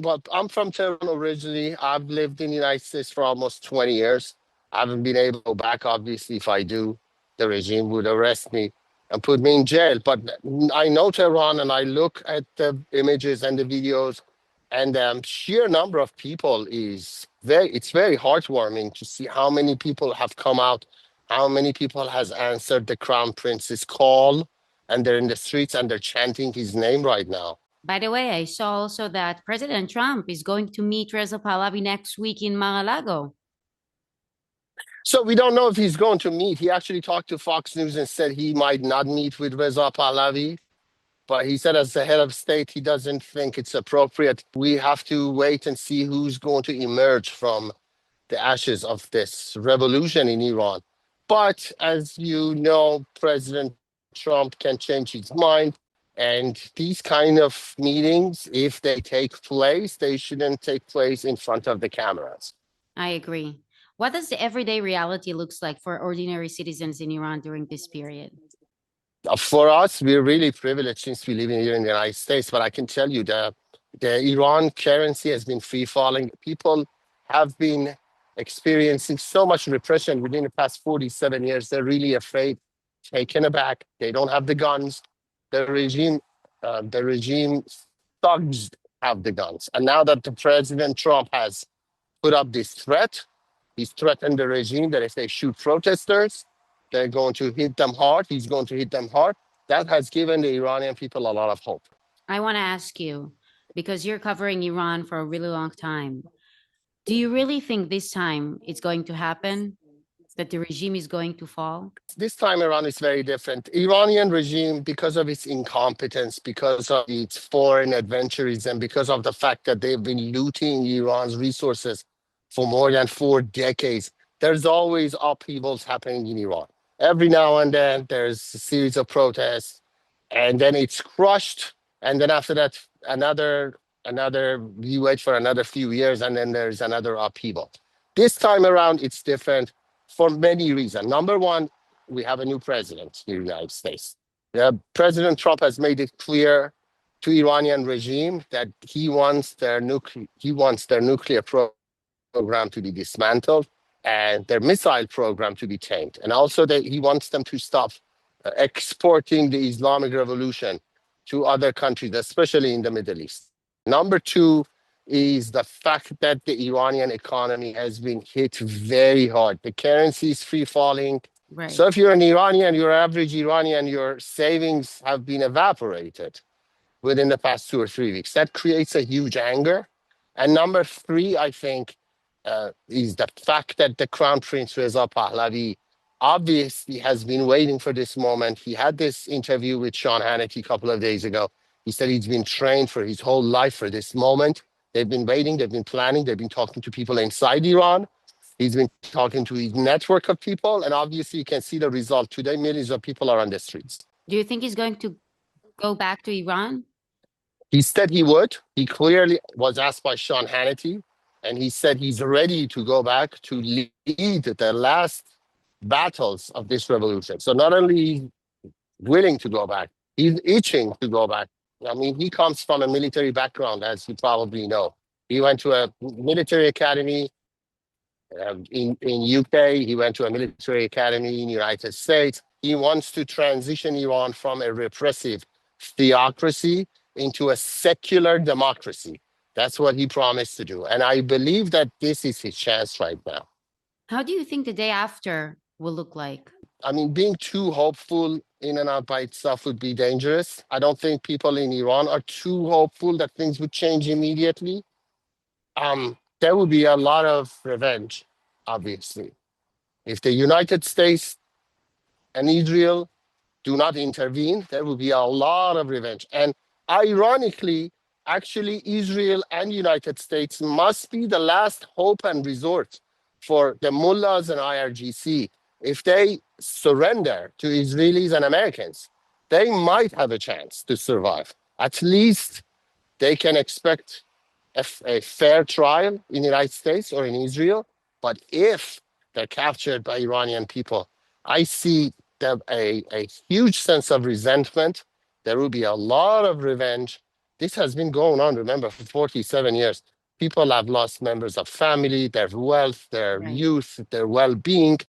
Well, I'm from Tehran originally. I've lived in the United States for almost 20 years. I haven't been able to go back. Obviously, if I do, the regime would arrest me and put me in jail. But I know Tehran and I look at the images and the videos, and the sheer number of people it's very heartwarming to see how many people have come out, how many people has answered the Crown Prince's call, and they're in the streets and they're chanting his name right now. By the way, I saw also that President Trump is going to meet Reza Pahlavi next week in Mar-a-Lago. So we don't know if he's going to meet. He actually talked to Fox News and said he might not meet with Reza Pahlavi. But he said as the head of state, he doesn't think it's appropriate. We have to wait and see who's going to emerge from the ashes of this revolution in Iran. But as you know, President Trump can change his mind. And these kind of meetings, if they take place, they shouldn't take place in front of the cameras. I agree. What does the everyday reality looks like for ordinary citizens in Iran during this period? For us, we're really privileged since we live here in the United States. But I can tell you the Iran currency has been free falling. People have been experiencing so much repression within the past 47 years. They're really afraid, taken aback. They don't have the guns. The regime thugs have the guns. And now that the President Trump has put up this threat, he's threatened the regime that if they shoot protesters, they're going to hit them hard. He's going to hit them hard. That has given the Iranian people a lot of hope. I want to ask you, because you're covering Iran for a really long time, do you really think this time it's going to happen? That the regime is going to fall? This time around is very different. Iranian regime, because of its incompetence, because of its foreign adventurism, because of the fact that they've been looting Iran's resources for more than 4 decades, there's always upheavals happening in Iran. Every now and then, there's a series of protests, and then it's crushed. And then after that, you wait for another few years, and then there's another upheaval. This time around, it's different for many reasons. Number one, we have a new president in the United States. President Trump has made it clear to Iranian regime that he wants their nuclear program to be dismantled and their missile program to be tamed. And also that he wants them to stop exporting the Islamic Revolution to other countries, especially in the Middle East. Number two is the fact that the Iranian economy has been hit very hard. The currency is free falling. Right. So if you're an Iranian, your average Iranian, your savings have been evaporated within the past 2 or 3 weeks. That creates a huge anger. And number three, I think, is the fact that the Crown Prince Reza Pahlavi obviously has been waiting for this moment. He had this interview with Sean Hannity a couple of days ago. He said he's been trained for his whole life for this moment. They've been waiting, they've been planning, they've been talking to people inside Iran. He's been talking to his network of people, and obviously you can see the result. Today, millions of people are on the streets. Do you think he's going to go back to Iran? He said he would. He clearly was asked by Sean Hannity, and he said he's ready to go back to lead the last battles of this revolution. So not only willing to go back, he's itching to go back. I mean, he comes from a military background, as you probably know. He went to a military academy in UK. He went to a military academy in the United States. He wants to transition Iran from a repressive theocracy into a secular democracy. That's what he promised to do. And I believe that this is his chance right now. How do you think the day after will look like? I mean, being too hopeful in and out by itself would be dangerous. I don't think people in Iran are too hopeful that things would change immediately. There would be a lot of revenge, obviously. If the United States and Israel do not intervene, there will be a lot of revenge. And ironically, actually, Israel and United States must be the last hope and resort for the mullahs and IRGC. If they surrender to Israelis and Americans, they might have a chance to survive. At least they can expect a fair trial in the United States or in Israel. But if they're captured by Iranian people, I see a huge sense of resentment. There will be a lot of revenge. This has been going on, remember, for 47 years. People have lost members of family, their wealth, their Right. youth, their well-being.